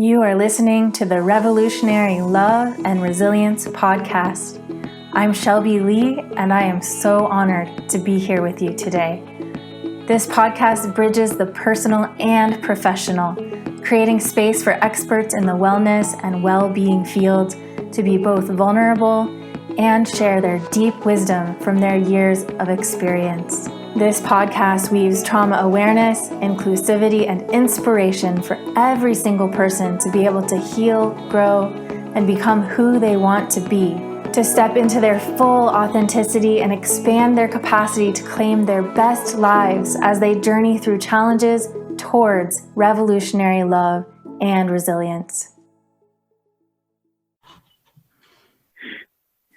You are listening to the Revolutionary Love and Resilience podcast. I'm Shelby Lee, and I am so honored to be here with you today. This podcast bridges the personal and professional, creating space for experts in the wellness and well-being field to be both vulnerable and share their deep wisdom from their years of experience. This podcast weaves trauma awareness, inclusivity, and inspiration for every single person to be able to heal, grow, and become who they want to be, to step into their full authenticity and expand their capacity to claim their best lives as they journey through challenges towards revolutionary love and resilience.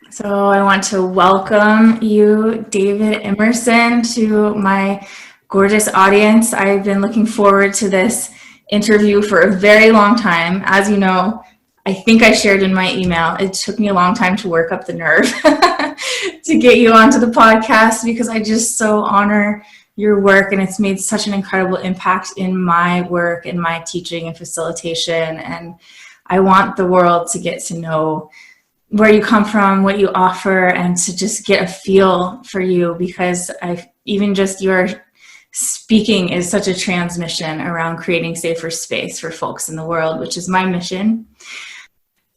So I want to welcome you, David Emerson, to my gorgeous audience. I've been looking forward to this interview for a very long time. As you know, I think I shared in my email, it took me a long time to work up the nerve to get you onto the podcast because I just so honor your work, and it's made such an incredible impact in my work and my teaching and facilitation. And I want the world to get to know where you come from, what you offer, and to just get a feel for you, because even just your speaking is such a transmission around creating safer space for folks in the world, which is my mission.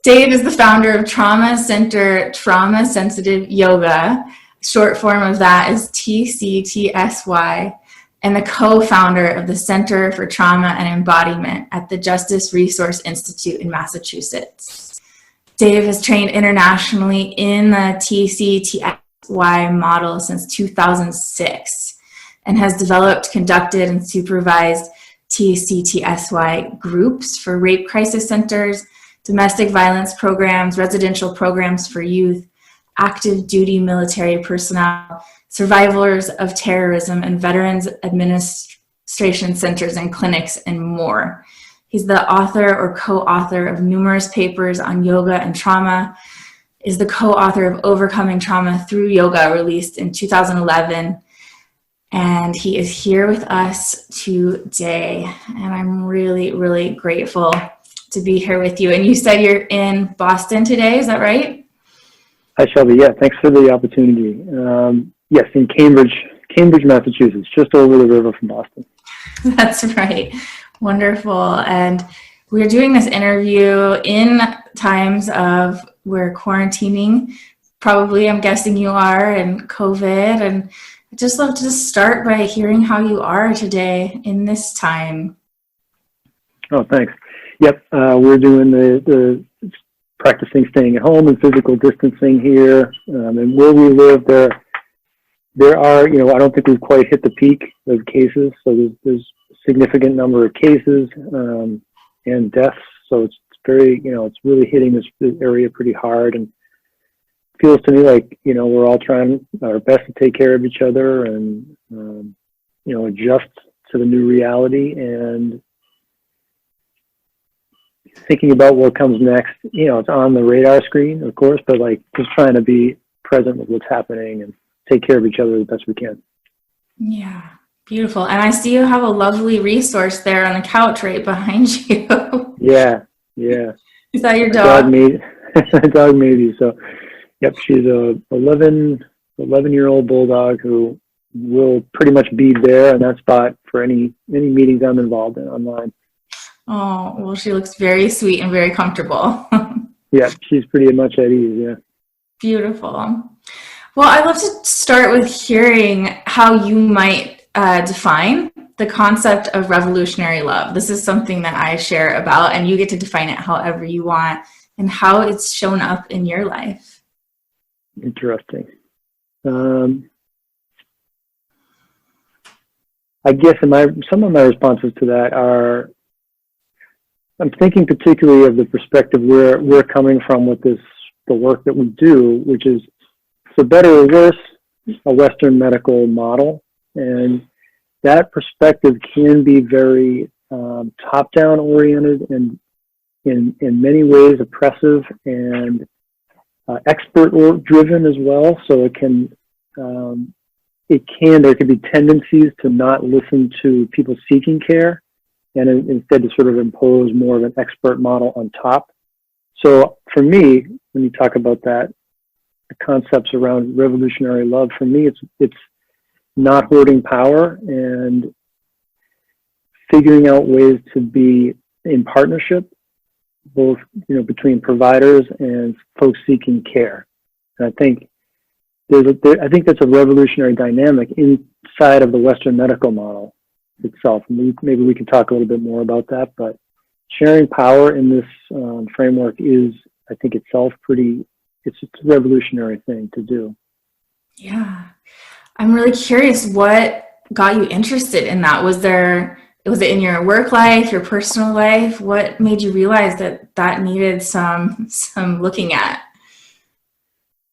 Dave is the founder of Trauma Center Trauma Sensitive Yoga. Short form of that is TCTSY, and the co-founder of the Center for Trauma and Embodiment at the Justice Resource Institute in Massachusetts. Dave has trained internationally in the TCTSY model since 2006 and has developed, conducted, and supervised TCTSY groups for rape crisis centers, domestic violence programs, residential programs for youth, active duty military personnel, survivors of terrorism, and veterans administration centers and clinics, and more. He's the author or co-author of numerous papers on yoga and trauma, is the co-author of Overcoming Trauma Through Yoga, released in 2011. And he is here with us today. And I'm really, really grateful to be here with you. And you said you're in Boston today, is that right? Hi, Shelby. Yeah, thanks for the opportunity. Yes, in Cambridge, Massachusetts, just over the river from Boston. That's right. Wonderful. And we're doing this interview in times of we're quarantining. Probably, I'm guessing you are, and COVID. And I'd just love to start by hearing how you are today in this time. Oh, thanks. Yep, we're doing the practicing staying at home and physical distancing here. And where we live, there are, I don't think we've quite hit the peak of cases. So there's significant number of cases and deaths, so it's very, it's really hitting this area pretty hard, and it feels to me like we're all trying our best to take care of each other and adjust to the new reality and thinking about what comes next. It's on the radar screen, of course, but just trying to be present with what's happening and take care of each other the best we can. Yeah. Beautiful. And I see you have a lovely resource there on the couch right behind you. Yeah. Is that your dog? Dog maybe. So, yep, she's a 11-year-old bulldog who will pretty much be there in that spot for any meetings I'm involved in online. Oh, well, she looks very sweet and very comfortable. Yeah, she's pretty much at ease, yeah. Beautiful. Well, I'd love to start with hearing how you might define the concept of revolutionary love. This is something that I share about, and you get to define it however you want and how it's shown up in your life. Interesting. I guess some of my responses to that are, I'm thinking particularly of the perspective where we're coming from with the work that we do, which is, for better or worse, a Western medical model. And that perspective can be very top-down oriented and in many ways oppressive and expert-driven as well. So there could be tendencies to not listen to people seeking care and instead to sort of impose more of an expert model on top. So for me, when you talk about that, the concepts around revolutionary love, for me, it's not hoarding power and figuring out ways to be in partnership, both, between providers and folks seeking care. And I think I think that's a revolutionary dynamic inside of the Western medical model itself. And maybe we can talk a little bit more about that, but sharing power in this framework is, I think, itself it's a revolutionary thing to do. Yeah. I'm really curious, what got you interested in that? Was it in your work life, your personal life? What made you realize that needed some looking at?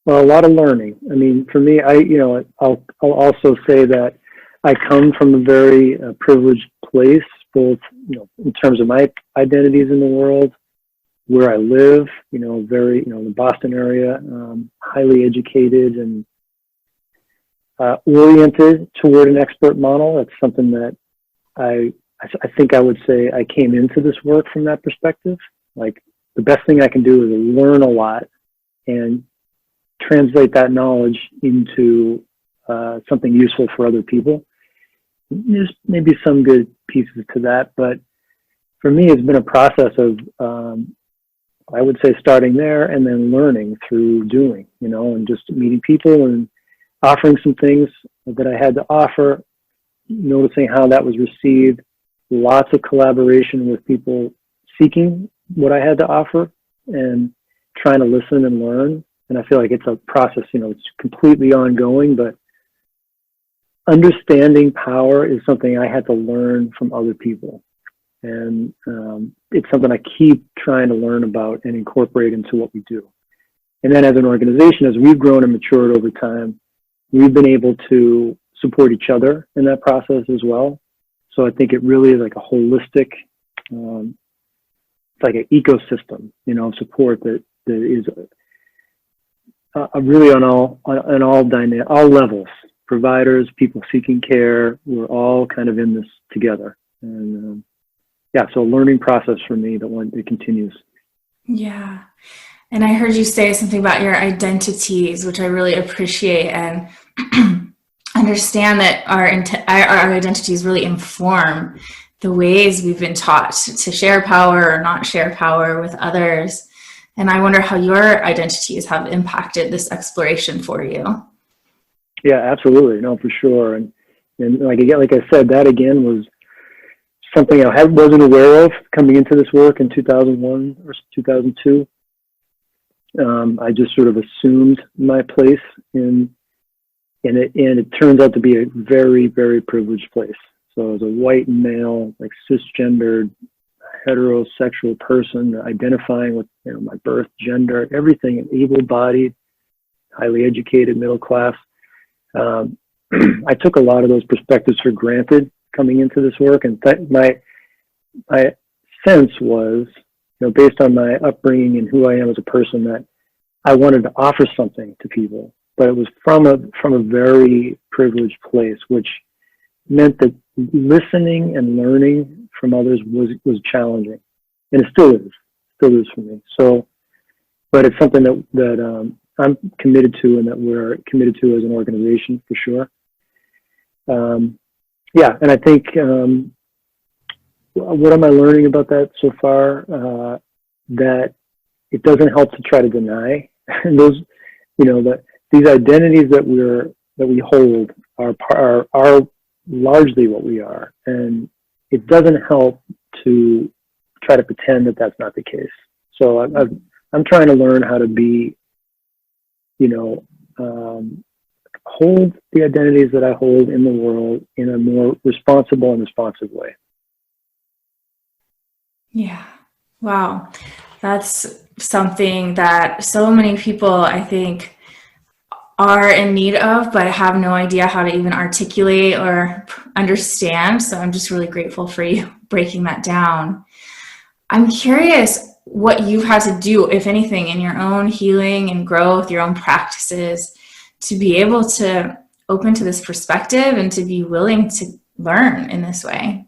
Well, a lot of learning. I mean, for me, I'll also say that I come from a very privileged place, both, in terms of my identities in the world, where I live, very, in the Boston area, highly educated and oriented toward an expert model. It's something that I think I would say I came into this work from that perspective. Like, the best thing I can do is learn a lot and translate that knowledge into something useful for other people. There's maybe some good pieces to that, but for me, it's been a process of, I would say, starting there and then learning through doing, and just meeting people and offering some things that I had to offer, noticing how that was received, lots of collaboration with people seeking what I had to offer and trying to listen and learn. And I feel like it's a process, it's completely ongoing, but understanding power is something I had to learn from other people. And it's something I keep trying to learn about and incorporate into what we do. And then as an organization, as we've grown and matured over time, we've been able to support each other in that process as well. So I think it really is like a holistic, it's like an ecosystem, support that is really on all levels. Providers, people seeking care, we're all kind of in this together. And so a learning process for me that continues. Yeah. And I heard you say something about your identities, which I really appreciate, and understand that our identities really inform the ways we've been taught to share power or not share power with others. And I wonder how your identities have impacted this exploration for you. Yeah, absolutely. No, for sure. And like I said, that again was something I wasn't aware of coming into this work in 2001 or 2002. I just sort of assumed my place and it turns out to be a very, very privileged place. So as a white male, like cisgendered, heterosexual person, identifying with my birth, gender, everything, able-bodied, highly educated, middle class. I took a lot of those perspectives for granted coming into this work, and my sense was, based on my upbringing and who I am as a person, that I wanted to offer something to people, but it was from a very privileged place, which meant that listening and learning from others was challenging, and it still is for me. So, but it's something that I'm committed to, and that we're committed to as an organization for sure. And I think what am I learning about that so far? That it doesn't help to try to deny those, that these identities that we hold are largely what we are, and it doesn't help to try to pretend that that's not the case. So I'm trying to learn how to be, hold the identities that I hold in the world in a more responsible and responsive way. Yeah. Wow. That's something that so many people, I think, are in need of, but have no idea how to even articulate or understand. So I'm just really grateful for you breaking that down. I'm curious what you've had to do, if anything, in your own healing and growth, your own practices, to be able to open to this perspective and to be willing to learn in this way.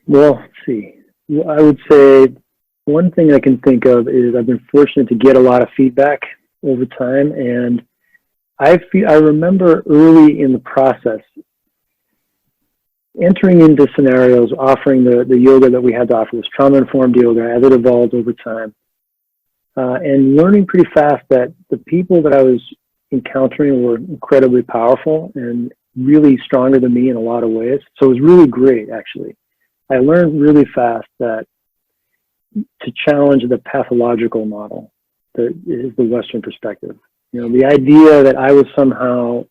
Well, let's see. Well, I would say one thing I can think of is I've been fortunate to get a lot of feedback over time, and I remember early in the process entering into scenarios, offering the yoga that we had to offer, this trauma-informed yoga, as it evolved over time, and learning pretty fast that the people that I was encountering were incredibly powerful and really stronger than me in a lot of ways. So it was really great, actually. I learned really fast that to challenge the pathological model that is the Western perspective. You know, the idea that I was somehow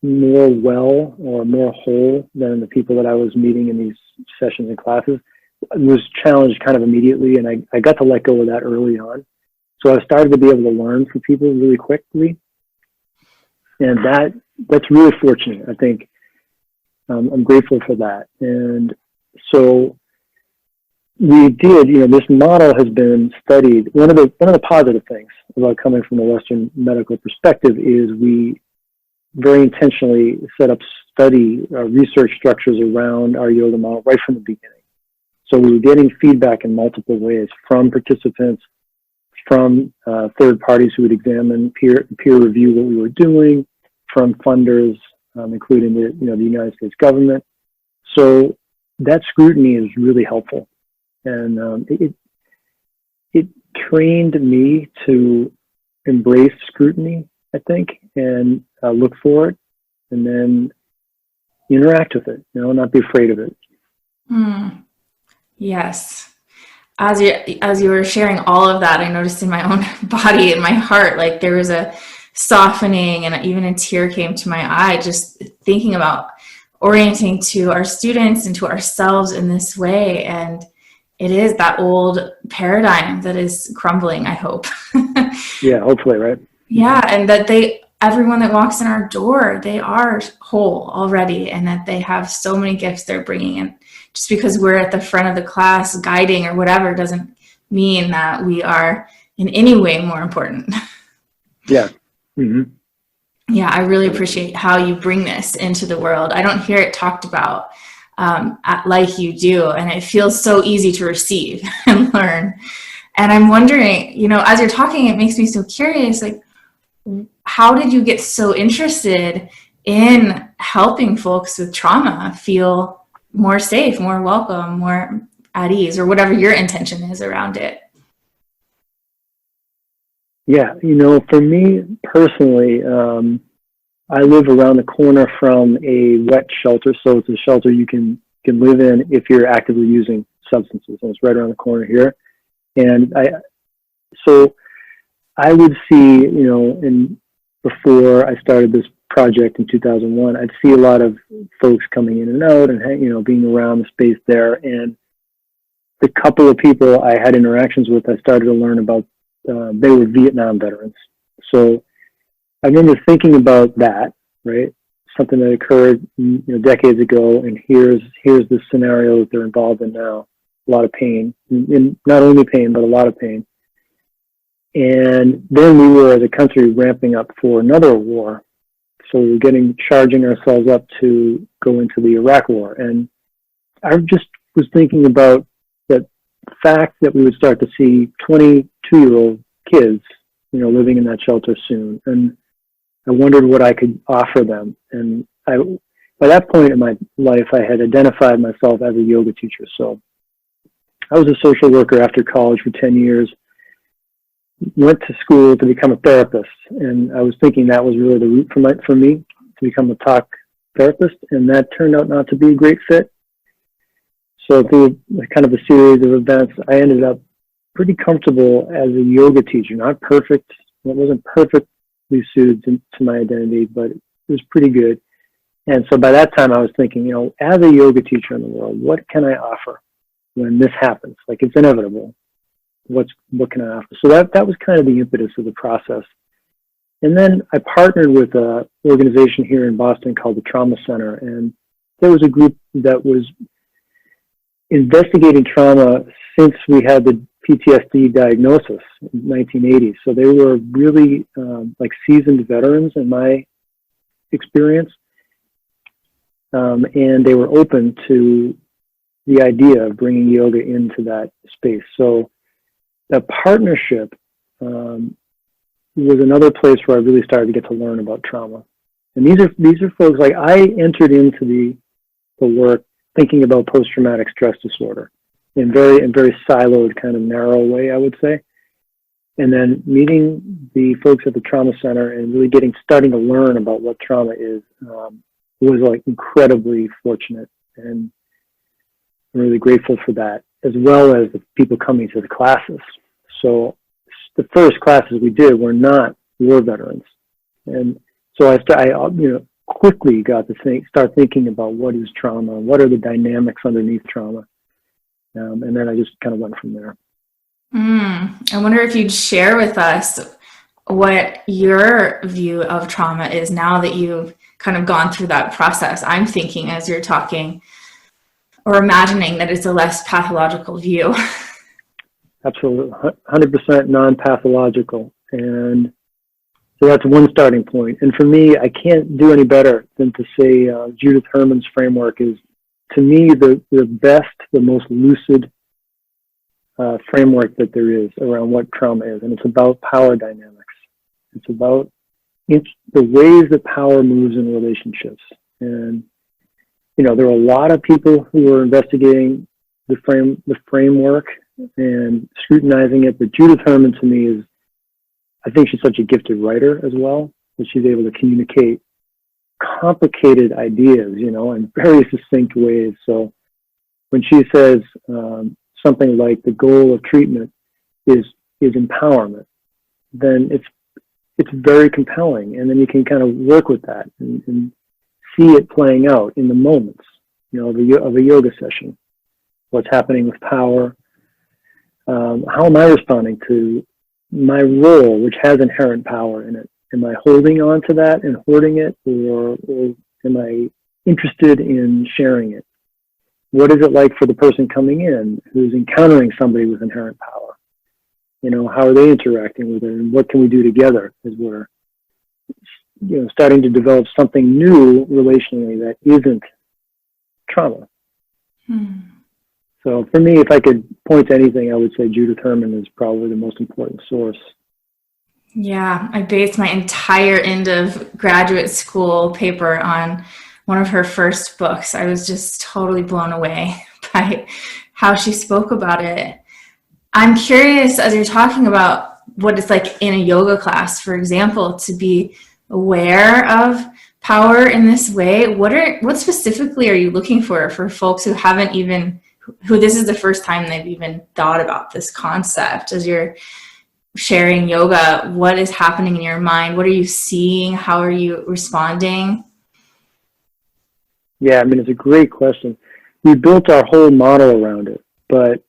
more well or more whole than the people that I was meeting in these sessions and classes was challenged kind of immediately, and I got to let go of that early on. So I started to be able to learn from people really quickly, and that's really fortunate. I think I'm grateful for that. And so we did, you know, this model has been studied. One of the positive things about coming from a Western medical perspective is we very intentionally set up research structures around our yoga model right from the beginning. So we were getting feedback in multiple ways from participants, from third parties who would examine, peer review what we were doing, from funders, including the United States government. So that scrutiny is really helpful, and it trained me to embrace scrutiny, I think, and look for it, and then interact with it. Not be afraid of it. Yes. As you were sharing all of that, I noticed in my own body and my heart, like there was a softening, and even a tear came to my eye just thinking about orienting to our students and to ourselves in this way. And it is that old paradigm that is crumbling, I hope. Yeah, hopefully, right? Yeah, and that everyone that walks in our door, they are whole already, and that they have so many gifts they're bringing in. Just because we're at the front of the class guiding or whatever doesn't mean that we are in any way more important. Yeah. Mm-hmm. Yeah, I really appreciate how you bring this into the world. I don't hear it talked about like you do, and it feels so easy to receive and learn. And I'm wondering, as you're talking, it makes me so curious, like, how did you get so interested in helping folks with trauma feel more safe, more welcome, more at ease, or whatever your intention is around it? Yeah, for me personally, I live around the corner from a wet shelter, so it's a shelter you can live in if you're actively using substances, and it's right around the corner here. And I would see, before I started this project in 2001, I'd see a lot of folks coming in and out and, being around the space there. And the couple of people I had interactions with, I started to learn about, they were Vietnam veterans. So I remember thinking about that, right? Something that occurred, decades ago, and here's the scenario that they're involved in now. A lot of pain, and not only pain, but a lot of pain. And then we were, as a country, ramping up for another war. So we were charging ourselves up to go into the Iraq War. And I just was thinking about that fact that we would start to see 22-year-old kids, living in that shelter soon. And I wondered what I could offer them. And by that point in my life, I had identified myself as a yoga teacher. So I was a social worker after college for 10 years. Went to school to become a therapist, and I was thinking that was really the route for me to become a talk therapist, and that turned out not to be a great fit. So through kind of a series of events, I ended up pretty comfortable as a yoga teacher. Not perfect. It wasn't perfectly suited to my identity, but it was pretty good. And so by that time, I was thinking, as a yoga teacher in the world, what can I offer when this happens? Like, it's inevitable. What can I offer? So that was kind of the impetus of the process. And then I partnered with an organization here in Boston called the Trauma Center, and there was a group that was investigating trauma since we had the PTSD diagnosis in 1980. So they were really like seasoned veterans in my experience. and they were open to the idea of bringing yoga into that space. So the partnership was another place where I really started to get to learn about trauma. And these are folks, like, I entered into the work thinking about post-traumatic stress disorder in very siloed, kind of narrow way, I would say. And then meeting the folks at the trauma center and really starting to learn about what trauma is, was like incredibly fortunate, and I'm really grateful for that, as well as the people coming to the classes. So the first classes we did were not war veterans, and so I quickly got to start thinking about what is trauma, what are the dynamics underneath trauma, and then I just kind of went from there. I wonder if you'd share with us what your view of trauma is now that you've kind of gone through that process. I'm thinking as you're talking, or imagining, that it's a less pathological view. Absolutely, 100% non-pathological. And so that's one starting point. And for me, I can't do any better than to say Judith Herman's framework is, to me, the best, the most lucid framework that there is around what trauma is. And it's about power dynamics. It's about the ways that power moves in relationships. And, there are a lot of people who are investigating the framework and scrutinizing it. But Judith Herman, to me, is, I think she's such a gifted writer as well, that she's able to communicate complicated ideas, in very succinct ways. So when she says something like the goal of treatment is empowerment, then it's very compelling, and then you can kind of work with that and see it playing out in the moments, of a yoga session. What's happening with power? How am I responding to my role, which has inherent power in it? Am I holding on to that and hoarding it, or am I interested in sharing it? What is it like for the person coming in who's encountering somebody with inherent power? How are they interacting with it, and what can we do together as we're, starting to develop something new relationally that isn't trauma? So for me, if I could point to anything, I would say Judith Herman is probably the most important source. Yeah, I based my entire end of graduate school paper on one of her first books. I was just totally blown away by how she spoke about it. I'm curious, as you're talking about what it's like in a yoga class, for example, to be aware of power in this way. What specifically are you looking for folks who haven't even, who this is the first time they've even thought about this concept? As you're sharing yoga, what is happening in your mind? What are you seeing? How are you responding? Yeah, it's a great question. We built our whole model around it, but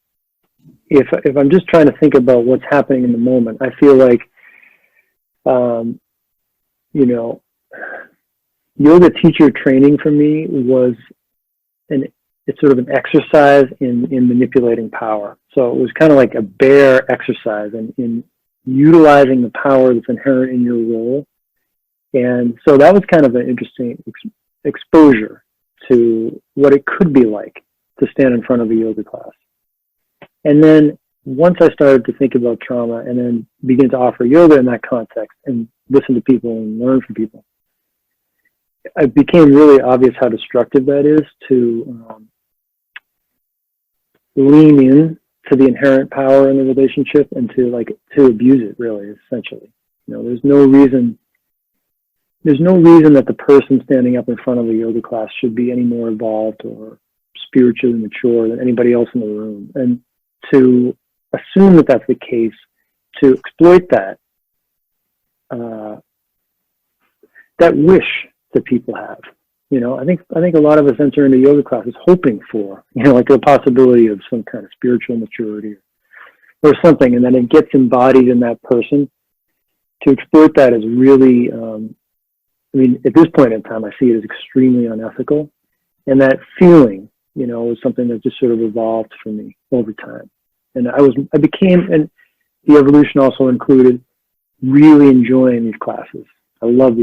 if I'm just trying to think about what's happening in the moment, I feel like, yoga teacher training for me was it's sort of an exercise in manipulating power. So it was kind of like a bear exercise in utilizing the power that's inherent in your role. And so that was kind of an interesting exposure to what it could be like to stand in front of a yoga class. And then once I started to think about trauma and then begin to offer yoga in that context and listen to people and learn from people, it became really obvious how destructive that is to lean in to the inherent power in the relationship and to abuse it, really, essentially. There's no reason that the person standing up in front of a yoga class should be any more evolved or spiritually mature than anybody else in the room. And to assume that that's the case, to exploit that wish that people have. I think a lot of us enter into yoga classes hoping for, like the possibility of some kind of spiritual maturity or something, and then it gets embodied in that person. To exploit that is really, at this point in time, I see it as extremely unethical. And that feeling, is something that just sort of evolved for me over time. And and the evolution also included really enjoying these classes. I love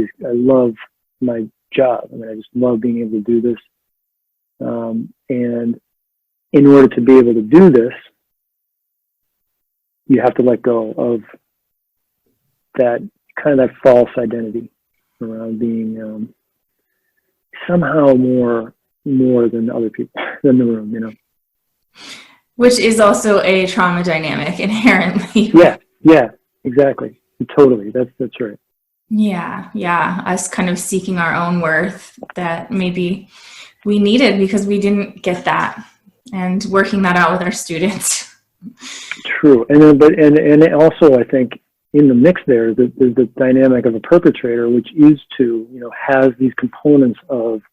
my job. I just love being able to do this. And in order to be able to do this, you have to let go of that kind of that false identity around being somehow more than other people in the room, you know. Which is also a trauma dynamic inherently. Yeah, exactly. Totally. That's right. Yeah. Us kind of seeking our own worth that maybe we needed because we didn't get that, and working that out with our students. True. And then, and also I think in the mix there's the dynamic of a perpetrator, which is to, you know, has these components of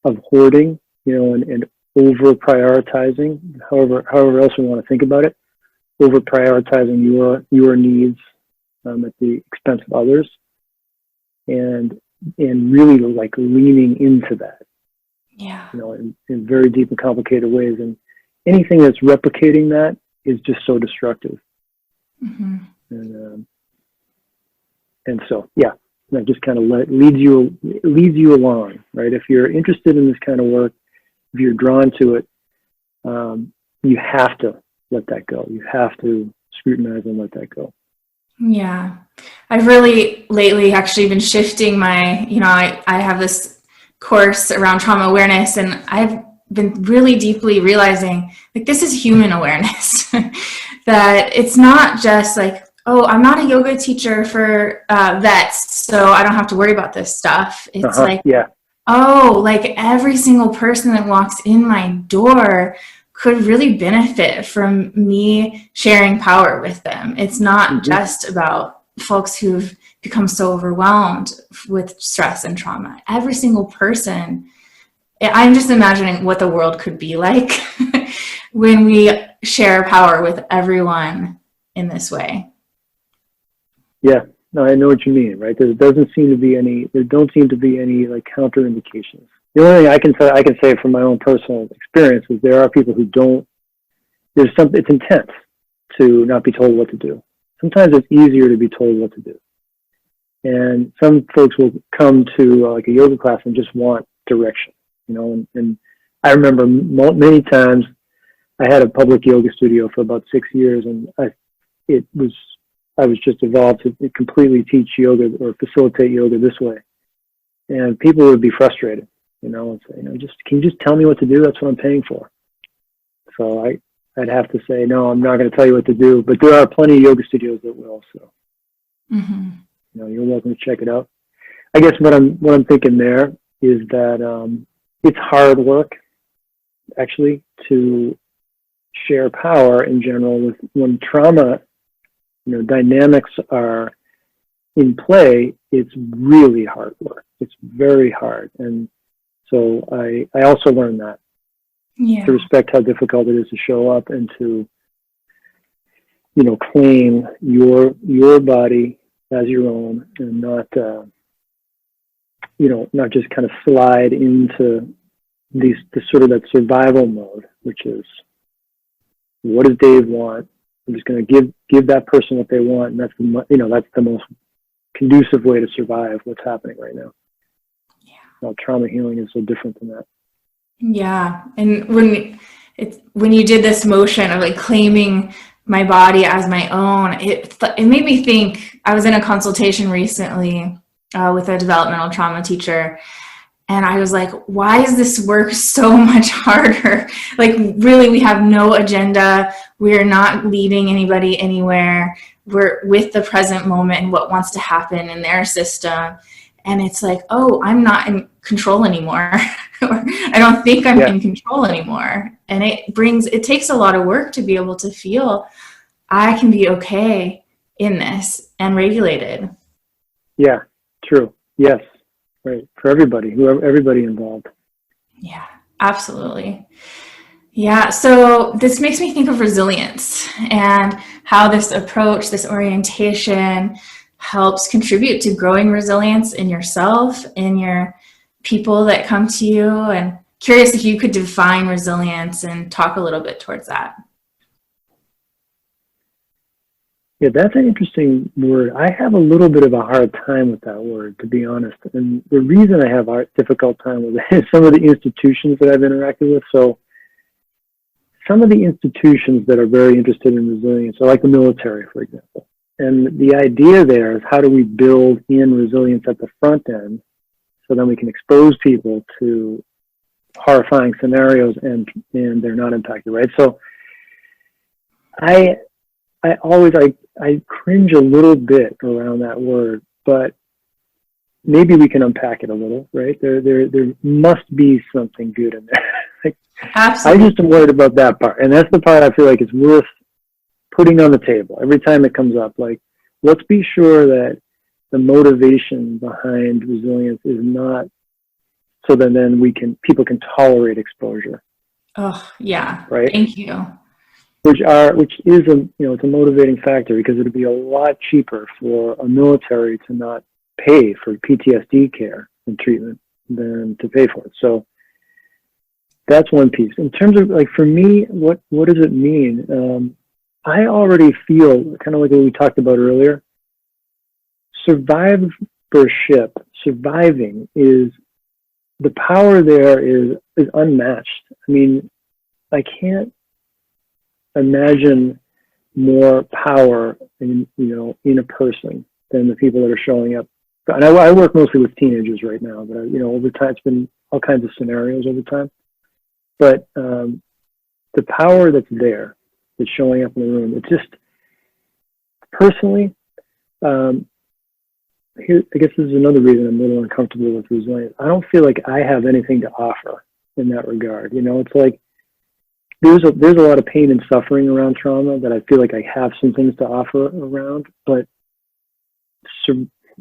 hoarding, you know, and over prioritizing, however else we want to think about it, over prioritizing your needs at the expense of others, and really like leaning into that, Yeah, you know, in very deep and complicated ways. And anything that's replicating that is just so destructive. mm-hmm. And so, yeah, that just kind of leads you along, right? If you're interested in this kind of work, if you're drawn to it, you have to let that go. You have to scrutinize and let that go. Yeah, I've really lately actually been shifting my, you know, I have this course around trauma awareness, and I've been really deeply realizing like this is human awareness. That it's not just like, oh, I'm not a yoga teacher for vets, so I don't have to worry about this stuff. It's like, yeah. Oh, like every single person that walks in my door could really benefit from me sharing power with them. It's not just about folks who've become so overwhelmed with stress and trauma. Every single person, I'm just imagining what the world could be like when we share power with everyone in this way. Yeah, no, I know what you mean, right? There don't seem to be any like counterindications. The only thing I can say from my own personal experience is there are people who don't. It's intense to not be told what to do. Sometimes it's easier to be told what to do, and some folks will come to like a yoga class and just want direction, you know. And I remember many times I had a public yoga studio for about 6 years, and I was just evolved to completely teach yoga or facilitate yoga this way. And people would be frustrated, you know, and say, you know, can you just tell me what to do? That's what I'm paying for. So I'd have to say, no, I'm not going to tell you what to do, but there are plenty of yoga studios that will. So, you know, you're welcome to check it out. I guess what I'm thinking there is that it's hard work actually to share power in general when trauma, you know, dynamics are in play. It's really hard work. It's very hard. And so I also learned that to respect how difficult it is to show up and to, you know, claim your body as your own, and not, you know, not just kind of slide into this sort of that survival mode, which is, what does Dave want? I'm just going to give that person what they want, and that's the most conducive way to survive what's happening right now. Yeah. Well, trauma healing is so different than that. Yeah, and when you did this motion of like claiming my body as my own, it made me think. I was in a consultation recently with a developmental trauma teacher, and I was like, why is this work so much harder? Like, really, we have no agenda. We're not leading anybody anywhere. We're with the present moment and what wants to happen in their system. And it's like, oh, I'm not in control anymore. Or I don't think I'm in control anymore. And it takes a lot of work to be able to feel I can be okay in this and regulated. Yeah, true. Yes. Right. For everybody involved. Yeah, absolutely. Yeah. So this makes me think of resilience and how this approach, this orientation helps contribute to growing resilience in yourself, in your people that come to you. And curious if you could define resilience and talk a little bit towards that. Yeah, that's an interesting word. I have a little bit of a hard time with that word, to be honest. And the reason I have a difficult time with it is some of the institutions that I've interacted with. So some of the institutions that are very interested in resilience are like the military, for example. And the idea there is, how do we build in resilience at the front end so then we can expose people to horrifying scenarios and they're not impacted, right? So I cringe a little bit around that word, but maybe we can unpack it a little, right? There must be something good in there. Like, Absolutely. I just am worried about that part. And that's the part I feel like it's worth putting on the table every time it comes up. Like, let's be sure that the motivation behind resilience is not so that then people can tolerate exposure. Oh, yeah. Right. Thank you. Which is it's a motivating factor, because it'd be a lot cheaper for a military to not pay for PTSD care and treatment than to pay for it. So that's one piece. In terms of, like, for me, what does it mean? I already feel kind of like what we talked about earlier. Surviving is, the power there is unmatched. I mean, I can't imagine more power in a person than the people that are showing up. And I work mostly with teenagers right now, but over time it's been all kinds of scenarios over time. But the power that's there, that's showing up in the room, it's just, personally, here, I guess this is another reason I'm a little uncomfortable with resilience. I don't feel like I have anything to offer in that regard. It's like there's a lot of pain and suffering around trauma that I feel like I have some things to offer around, but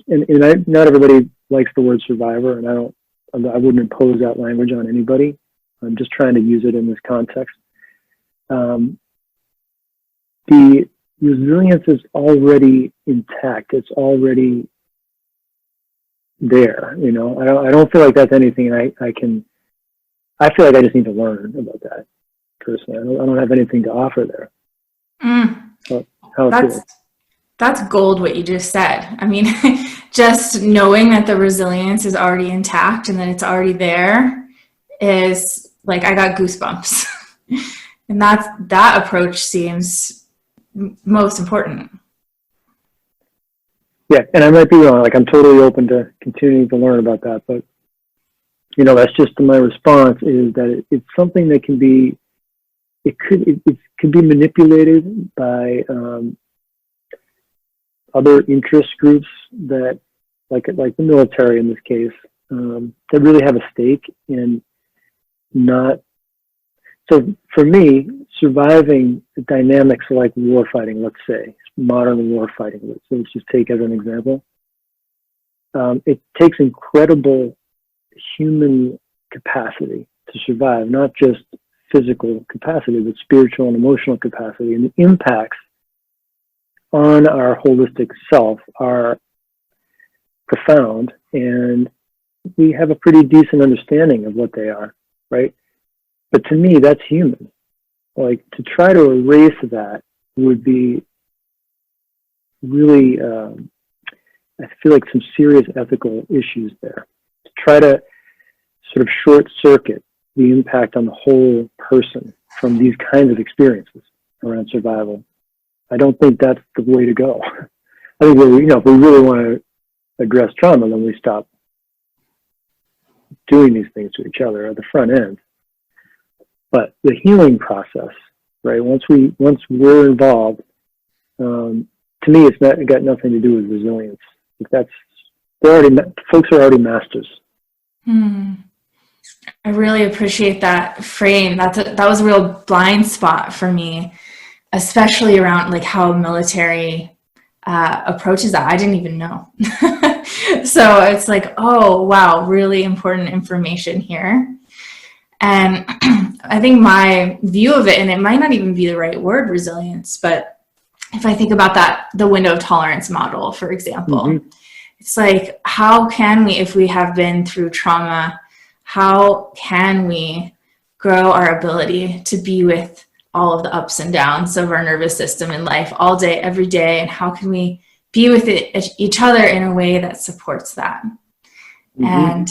not everybody likes the word survivor, and I wouldn't impose that language on anybody. I'm just trying to use it in this context. The resilience is already intact. It's already there. I don't feel like that's anything I feel like I just need to learn about that personally. I don't have anything to offer there. That's gold, what you just said. I mean, just knowing that the resilience is already intact and that it's already there is like, I got goosebumps. And that approach seems most important. Yeah, and I might be wrong. Like, I'm totally open to continuing to learn about that, but that's just my response, is that it's something that can be, it could be manipulated by other interest groups that, like the military in this case, that really have a stake in not. So for me, surviving dynamics like warfighting, let's say modern warfighting, let's just take as an example. It takes incredible human capacity to survive, not just physical capacity, but spiritual and emotional capacity. And the impacts on our holistic self are profound, and we have a pretty decent understanding of what they are, right? But to me, that's human. Like, to try to erase that would be really, I feel like some serious ethical issues there. To try to sort of short circuit the impact on the whole person from these kinds of experiences around survival, I don't think that's the way to go. I think if we really want to address trauma, then we stop doing these things to each other at the front end. But the healing process, right? Once we're involved, to me, it's got nothing to do with resilience. Folks are already masters. I really appreciate that frame. That was a real blind spot for me, especially around like how military approaches that. I didn't even know. So it's like, oh wow, really important information here. And I think my view of it, and it might not even be the right word, resilience, but if I think about the window of tolerance model, for example, it's like, how can we, if we have been through trauma, how can we grow our ability to be with all of the ups and downs of our nervous system in life all day, every day, and how can we be with each other in a way that supports that. Mm-hmm. And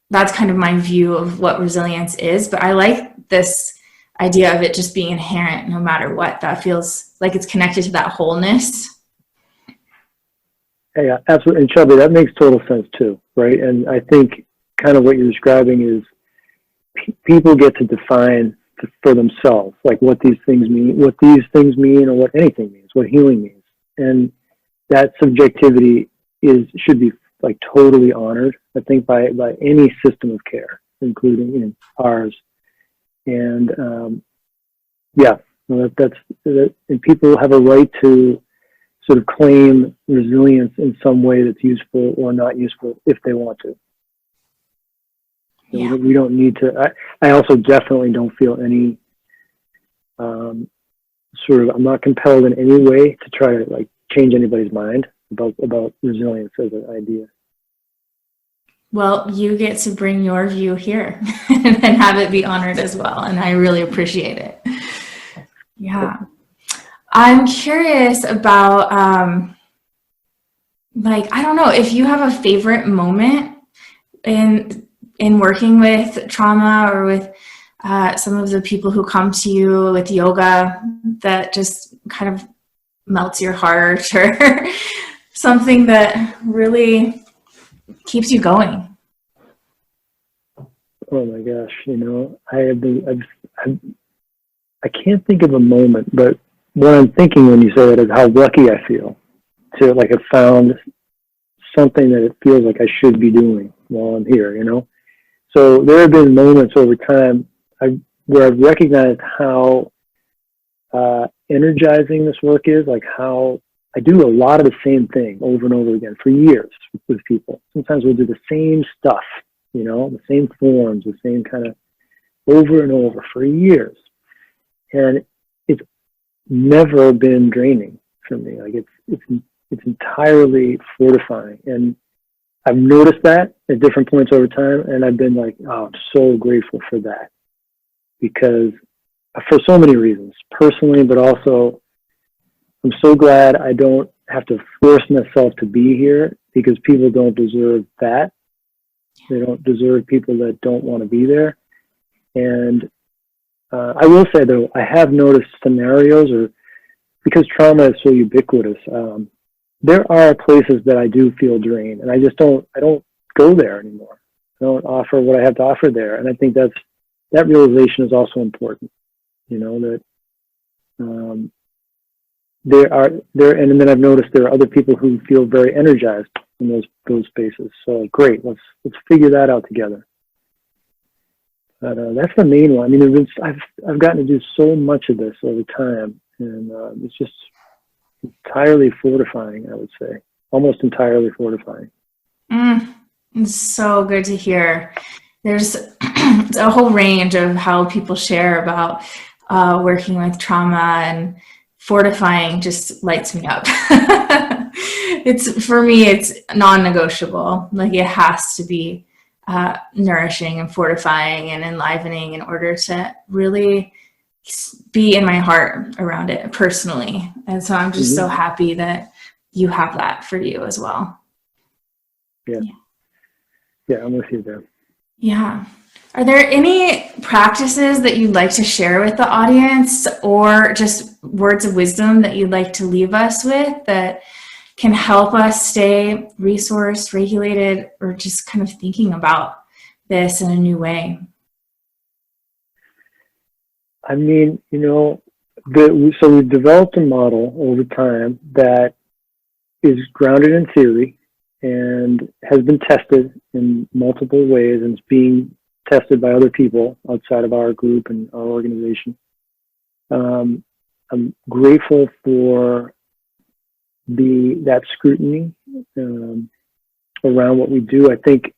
that's kind of my view of what resilience is. But I like this idea of it just being inherent no matter what. That feels like it's connected to that wholeness. Yeah, absolutely. And Shelby, that makes total sense too, right? And I think kind of what you're describing is people get to define for themselves, like what these things mean, or what anything means, what healing means. And that subjectivity should be like totally honored, I think, by any system of care, including ours. And and people have a right to sort of claim resilience in some way that's useful or not useful if they want to. Yeah. We don't need to. I also definitely don't feel any I'm not compelled in any way to try to like change anybody's mind about resilience as an idea. Well, you get to bring your view here and have it be honored as well. And I really appreciate it. Yeah. I'm curious about, I don't know, if you have a favorite moment in working with trauma or with some of the people who come to you with yoga that just kind of melts your heart, or something that really keeps you going. Oh my gosh, I can't think of a moment, but what I'm thinking when you say that is how lucky I feel to have found something that it feels like I should be doing while I'm here, So there have been moments over time where I've recognized how energizing this work is, like how I do a lot of the same thing over and over again for years with people. Sometimes we'll do the same stuff, the same forms, the same kind of over and over for years. And it's never been draining for me. Like it's entirely fortifying. And I've noticed that at different points over time. And I've been like, oh, I'm so grateful for that, because for so many reasons, personally, but also I'm so glad I don't have to force myself to be here, because people don't deserve that. They don't deserve people that don't want to be there. And I will say, though, I have noticed scenarios, or because trauma is so ubiquitous, there are places that I do feel drained, and I don't go there anymore. I don't offer what I have to offer there. And I think that realization is also important, that and then I've noticed there are other people who feel very energized in those spaces. So great, let's figure that out together. But that's the main one. I mean, I've gotten to do so much of this over time, and it's just entirely fortifying, I would say. Almost entirely fortifying. It's so good to hear. There's a whole range of how people share about working with trauma, and fortifying just lights me up. For me, it's non-negotiable. Like, it has to be nourishing and fortifying and enlivening in order to really be in my heart around it personally. And so I'm just so happy that you have that for you as well. Yeah, I'm with you there. Yeah. Are there any practices that you'd like to share with the audience, or just words of wisdom that you'd like to leave us with that can help us stay resourced, regulated, or just kind of thinking about this in a new way? I mean, so we've developed a model over time that is grounded in theory and has been tested in multiple ways, and is being tested by other people outside of our group and our organization. I'm grateful for that scrutiny around what we do. I think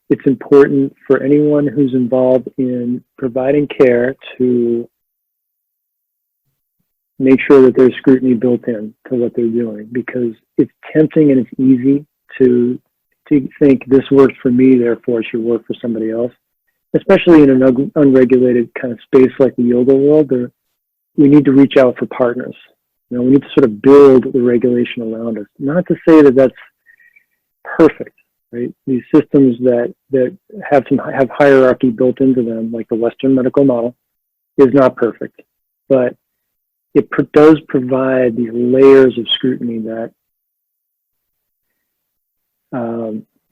it's important for anyone who's involved in providing care to make sure that there's scrutiny built in to what they're doing, because it's tempting and it's easy to think this worked for me, therefore it should work for somebody else. especially in an unregulated kind of space like the yoga world, we need to reach out for partners. We need to sort of build the regulation around us. Not to say that that's perfect, right? These systems that have hierarchy built into them, like the Western medical model, is not perfect, but it does provide these layers of scrutiny that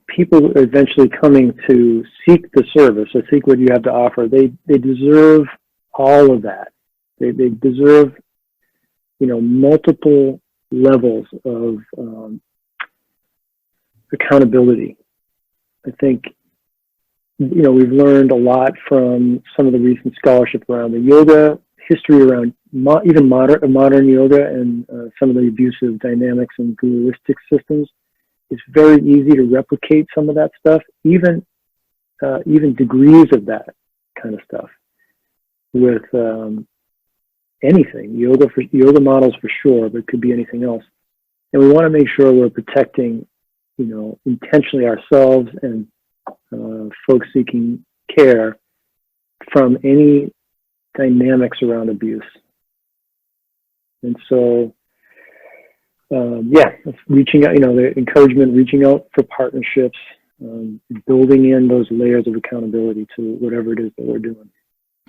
people are eventually coming to seek the service or seek what you have to offer. They deserve all of that. They deserve, multiple levels of accountability. I think, we've learned a lot from some of the recent scholarship around the yoga history, around even modern yoga and some of the abusive dynamics and dualistic systems. It's very easy to replicate some of that stuff, even degrees of that kind of stuff with anything. Yoga models for sure, but it could be anything else. And we want to make sure we're protecting, intentionally ourselves and folks seeking care from any dynamics around abuse. And so, it's reaching out, the encouragement, reaching out for partnerships, building in those layers of accountability to whatever it is that we're doing.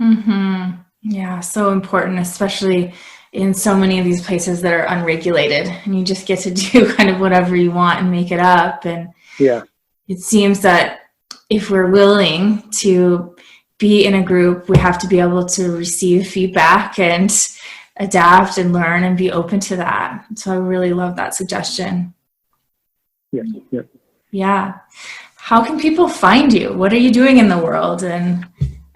Mm-hmm. Yeah, so important, especially in so many of these places that are unregulated, and you just get to do kind of whatever you want and make it up. And it seems that if we're willing to be in a group, we have to be able to receive feedback and adapt and learn and be open to that. So I really love that suggestion. Yeah. How can people find you? What are you doing in the world? And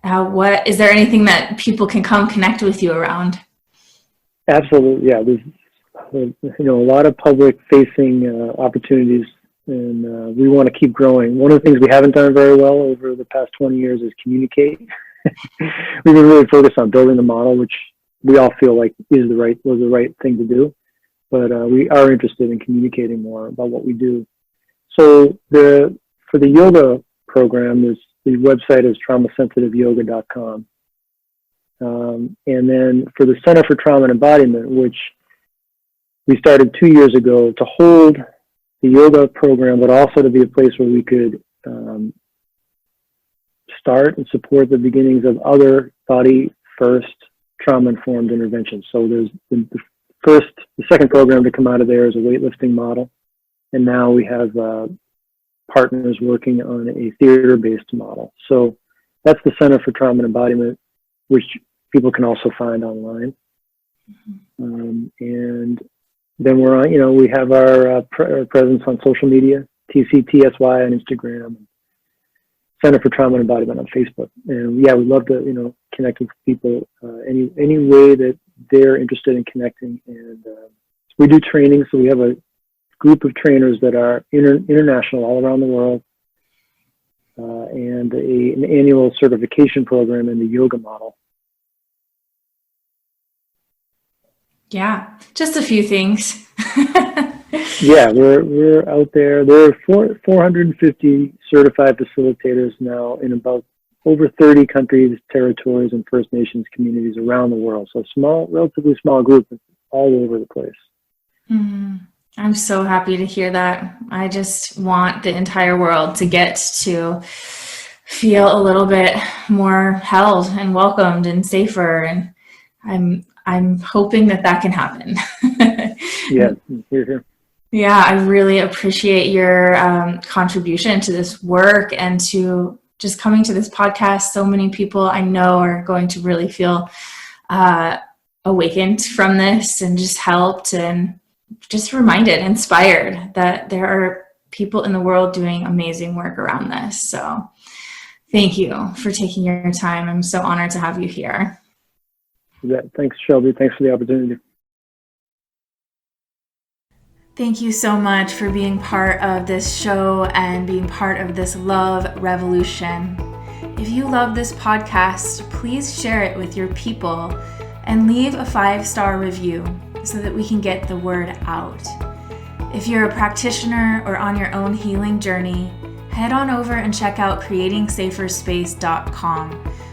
what is there anything that people can come connect with you around? Absolutely. Yeah. There's, a lot of public facing opportunities, and we want to keep growing. One of the things we haven't done very well over the past 20 years is communicate. We've been really focused on building the model, which we all feel like was the right thing to do, but we are interested in communicating more about what we do. So for the yoga program, the website is traumasensitiveyoga.com. And then for the Center for Trauma and Embodiment, which we started 2 years ago to hold the yoga program, but also to be a place where we could start and support the beginnings of other body-first trauma-informed interventions. So there's the second program to come out of there is a weightlifting model. And now we have partners working on a theater-based model. So that's the Center for Trauma and Embodiment, which people can also find online. And then we're on, we have our presence on social media, TCTSY on Instagram, Center for Trauma and Embodiment on Facebook. And we'd love to, connect with people any way that they're interested in connecting. And we do training, so we have a group of trainers that are international, all around the world, and an annual certification program in the yoga model. Yeah, just a few things. We're out there. There are 450 certified facilitators now in about over 30 countries, territories, and First Nations communities around the world. So relatively small group, all over the place. I'm so happy to hear that. I just want the entire world to get to feel a little bit more held and welcomed and safer. And I'm hoping that can happen. Yeah, here. Yeah, I really appreciate your contribution to this work and to just coming to this podcast. So many people I know are going to really feel awakened from this and just helped and just reminded, inspired that there are people in the world doing amazing work around this. So thank you for taking your time. I'm so honored to have you here. Yeah, thanks, Shelby. Thanks for the opportunity. Thank you so much for being part of this show and being part of this love revolution. If you love this podcast, please share it with your people and leave a 5-star review so that we can get the word out. If you're a practitioner or on your own healing journey, head on over and check out creatingsaferspace.com,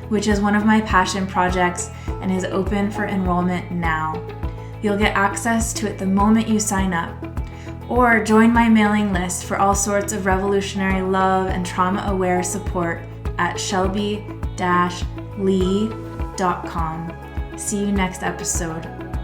which is one of my passion projects and is open for enrollment now. You'll get access to it the moment you sign up. Or join my mailing list for all sorts of revolutionary love and trauma-aware support at shelby-lee.com. See you next episode.